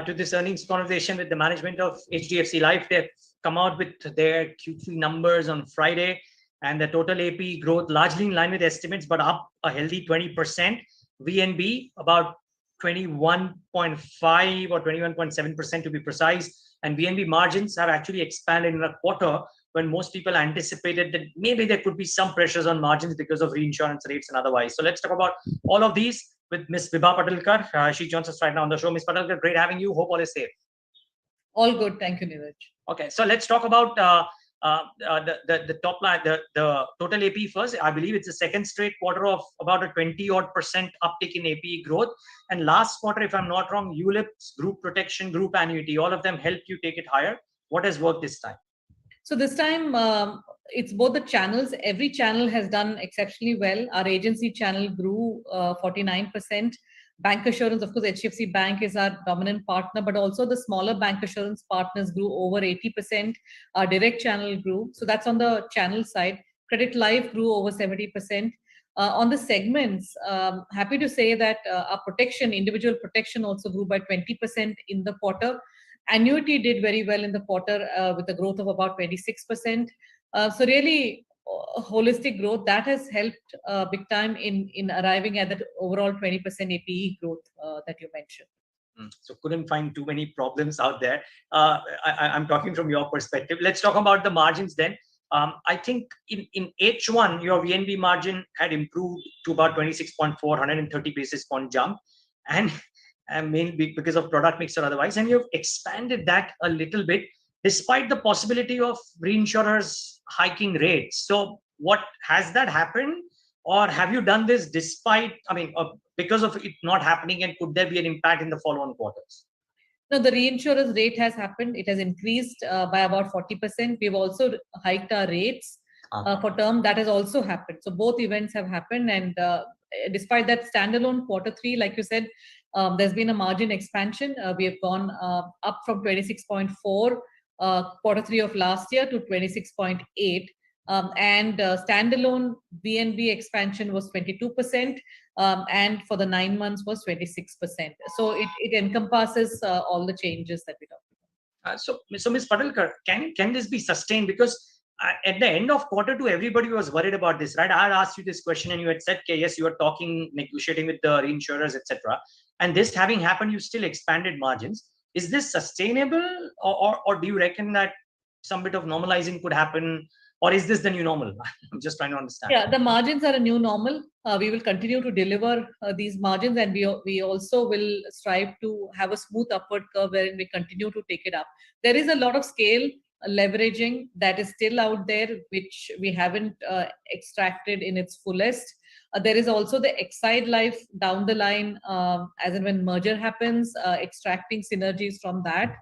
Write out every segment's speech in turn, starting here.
to this earnings conversation with the management of HDFC Life. They've come out with their Q3 numbers on Friday, and the total AP growth largely in line with estimates, but up a healthy 20%. VNB about 21.5 or 21.7% to be precise. And VNB margins have actually expanded in a quarter when most people anticipated that maybe there could be some pressures on margins because of reinsurance rates and otherwise. So let's talk about all of these with Ms. Vibha Padalkar. She joins us right now on the show. Ms. Padalkar, great having you. Hope all is safe. All good. Thank you, Neeraj. Okay, so let's talk about the top line, the total AP first. I believe it's the second straight quarter of about a 20% uptick in AP growth. And last quarter, if I'm not wrong, ULIPs, group protection, group annuity, all of them helped you take it higher. What has worked this time? So this time, it's both the channels. Every channel has done exceptionally well. Our agency channel grew 49%. Bancassurance, of course, HDFC Bank is our dominant partner, but also the smaller bancassurance partners grew over 80%. Our direct channel grew. So that's on the channel side. Credit Life grew over 70%. On the segments, happy to say that our protection, individual protection also grew by 20% in the quarter. Annuity did very well in the quarter with a growth of about 26%. So really holistic growth that has helped big time in arriving at that overall 20% APE growth that you mentioned. So couldn't find too many problems out there. I'm talking from your perspective. Let's talk about the margins then. I think in H1, your VNB margin had improved to about 26.4, 130 basis point jump. And mainly because of product mix or otherwise. And you've expanded that a little bit despite the possibility of reinsurers hiking rates. So what has that happened? Or have you done this despite, because of it not happening, and could there be an impact in the follow-on quarters? No, the reinsurers rate has happened. It has increased by about 40%. We've also hiked our rates for term. That has also happened. So both events have happened. And despite that, standalone quarter three, like you said, there's been a margin expansion. We have gone up from 26.4 quarter three of last year to 26.8. And standalone VNB expansion was 22%. And for the 9 months was 26%. So it encompasses all the changes that we talked about. So Ms. Padalkar, can this be sustained? Because at the end of quarter two, everybody was worried about this, right? I had asked you this question and you had said, okay, yes, you were talking, negotiating with the reinsurers, etc. And this having happened, you still expanded margins. Is this sustainable, or do you reckon that some bit of normalizing could happen? Or is this the new normal? I'm just trying to understand. Yeah, the margins are a new normal. We will continue to deliver these margins, and we also will strive to have a smooth upward curve wherein we continue to take it up. There is a lot of scale leveraging that is still out there, which we haven't extracted in its fullest. There is also the Exide Life down the line, as in when merger happens, extracting synergies from that.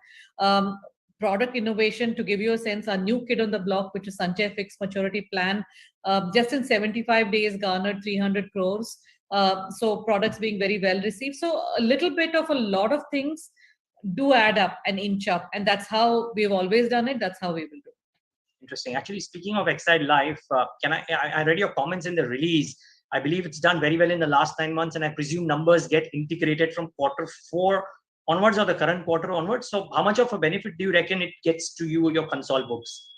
Product innovation, to give you a sense, our new kid on the block, which is Sanchay Fixed Maturity Plan, just in 75 days garnered 300 crores. So products being very well received. So a little bit of a lot of things do add up and inch up. And that's how we've always done it. That's how we will do it. Interesting. Actually, speaking of Exide Life, I read your comments in the release. I believe it's done very well in the last 9 months, and I presume numbers get integrated from quarter 4 onwards or the current quarter onwards. So how much of a benefit do you reckon it gets to you, your console books?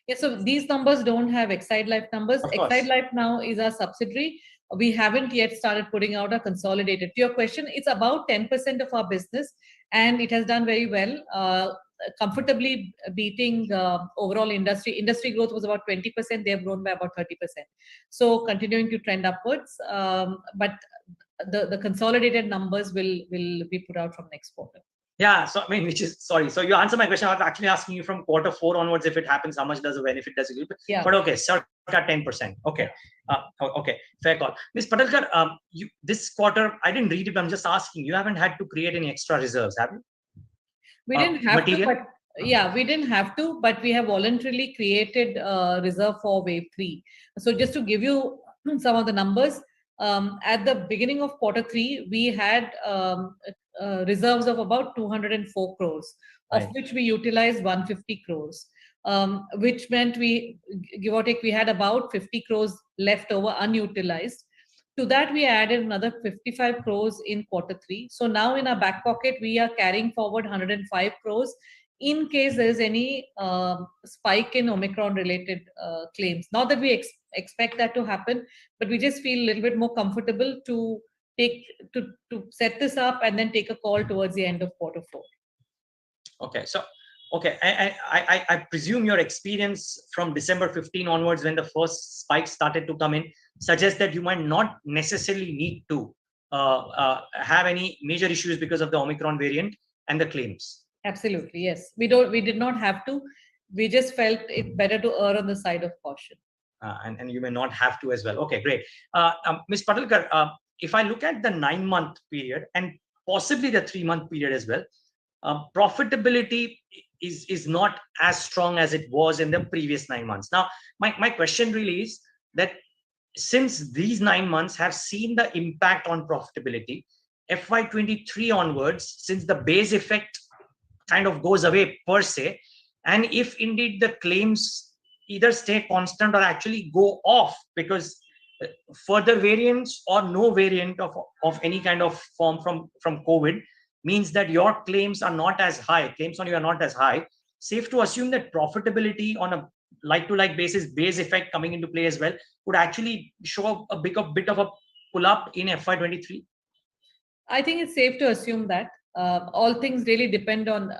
Yeah, so these numbers don't have Exide Life numbers. Exide Life now is our subsidiary. We haven't yet started putting out a consolidated. To your question, it's about 10% of our business, and it has done very well, comfortably beating the overall industry. Industry growth was about 20%. They have grown by about 30%. So continuing to trend upwards. But the consolidated numbers will be put out from next quarter. Yeah, so so you answer my question. I was actually asking you from quarter 4 onwards, if it happens, how much does the benefit does it? Yeah. But okay, circa 10%. Okay, okay, fair call. Ms. Padalkar, this quarter, I didn't read it, but I'm just asking, you haven't had to create any extra reserves, have you? We didn't have to, but yeah, we didn't have to, but we have voluntarily created a reserve for wave 3. So just to give you some of the numbers, at the beginning of quarter 3, we had reserves of about 204 crores, of which we utilized 150 crores, which meant we, give or take, we had about 50 crores left over unutilized. To that, we added another 55 crores in Q3. So now in our back pocket, we are carrying forward 105 crores in case there is any spike in Omicron related claims. Not that we expect that to happen, but we just feel a little bit more comfortable to set this up and then take a call towards the end of Q4. Okay, so I presume your experience from December 15 onwards, when the first spike started to come in, suggests that you might not necessarily need to have any major issues because of the Omicron variant and the claims. Absolutely, yes. We did not have to. We just felt it better to err on the side of caution. And you may not have to as well. Okay, great. Ms. Padalkar, if I look at the 9-month period and possibly the 3-month period as well, profitability is not as strong as it was in the previous 9 months. Now, my question really is that since these 9 months have seen the impact on profitability, FY23 onwards, since the base effect kind of goes away per se, and if indeed the claims either stay constant or actually go off because further variants or no variant of any kind of form from COVID means that your claims are not as high, claims on you are not as high, safe to assume that profitability on a like-to-like basis, base effect coming into play as well, would actually show a bit of a pull-up in FY23? I think it's safe to assume that. All things really depend on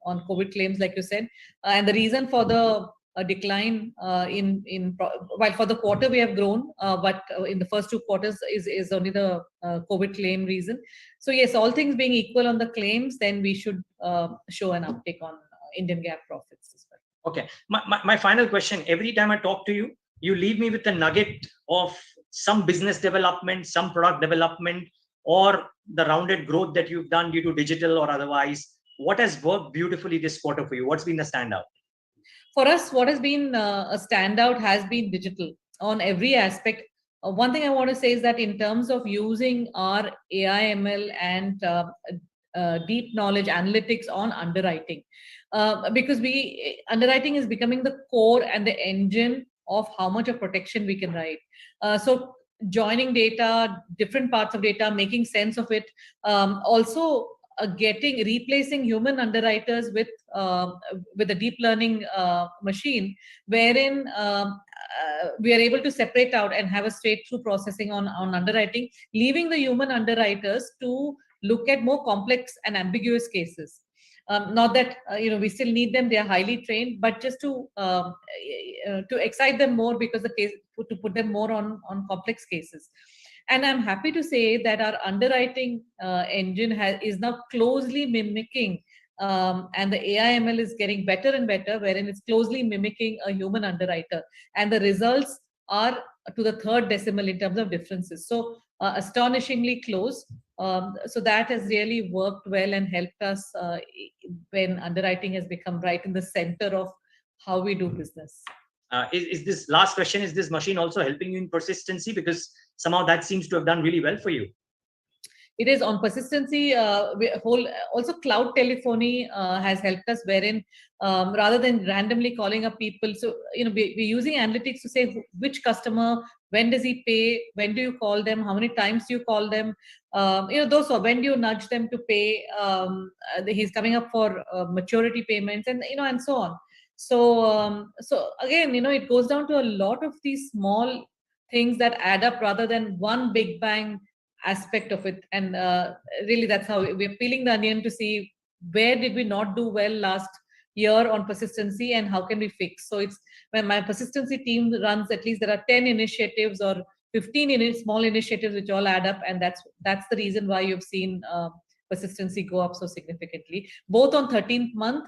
COVID claims, like you said. And the reason for the decline while for the quarter we have grown, but in the first 2 quarters is only the COVID claim reason. So yes, all things being equal on the claims, then we should show an uptick on Indian GAAP profits as well. Okay, my final question, every time I talk to you, you leave me with a nugget of some business development, some product development, or the rounded growth that you've done due to digital or otherwise. What has worked beautifully this quarter for you? What's been the standout? For us, what has been a standout has been digital on every aspect. One thing I want to say is that in terms of using our AI, ML, and deep knowledge analytics on underwriting, because underwriting is becoming the core and the engine of how much of protection we can write. So joining data, different parts of data, making sense of it, also replacing human underwriters with a deep learning machine, wherein we are able to separate out and have a straight through processing on underwriting, leaving the human underwriters to look at more complex and ambiguous cases. Not that we still need them; they are highly trained, but just to excite them more, because to put them more on complex cases. And I'm happy to say that our underwriting engine is now closely mimicking, and the AI ML is getting better and better, wherein it's closely mimicking a human underwriter, and the results are to the third decimal in terms of differences. So astonishingly close. So that has really worked well and helped us when underwriting has become right in the center of how we do business. Is this last question, is this machine also helping you in persistency? Because somehow that seems to have done really well for you. It is on persistency. Also cloud telephony has helped us, wherein rather than randomly calling up people, so we're using analytics to say which customer, when does he pay, when do you call them, how many times do you call them, those, or when do you nudge them to pay, he's coming up for maturity payments, and and so on. So again, it goes down to a lot of these small things that add up rather than one big bang aspect of it. And really, that's how we're peeling the onion to see where did we not do well last year on persistency and how can we fix. So it's when my persistency team runs, at least there are 10 initiatives or 15 small initiatives which all add up, and that's the reason why you've seen persistency go up so significantly, both on 13th month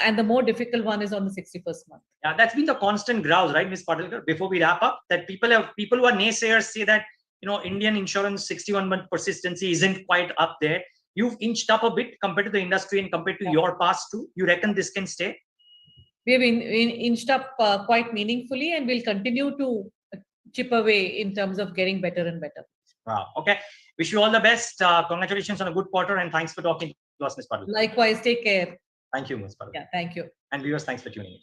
and the more difficult one is on the 61st month. Yeah, that's been the constant grouse, right, Ms. Padalkar? Before we wrap up, that people who are naysayers say that Indian insurance 61-month persistency isn't quite up there. You've inched up a bit compared to the industry and compared to your past too. You reckon this can stay? We've inched up quite meaningfully, and we'll continue to chip away in terms of getting better and better. Wow. Okay. Wish you all the best. Congratulations on a good quarter, and thanks for talking to us, Ms. Padalkar. Likewise. Take care. Thank you, Ms. Padalkar. Yeah, thank you. And viewers, thanks for tuning in.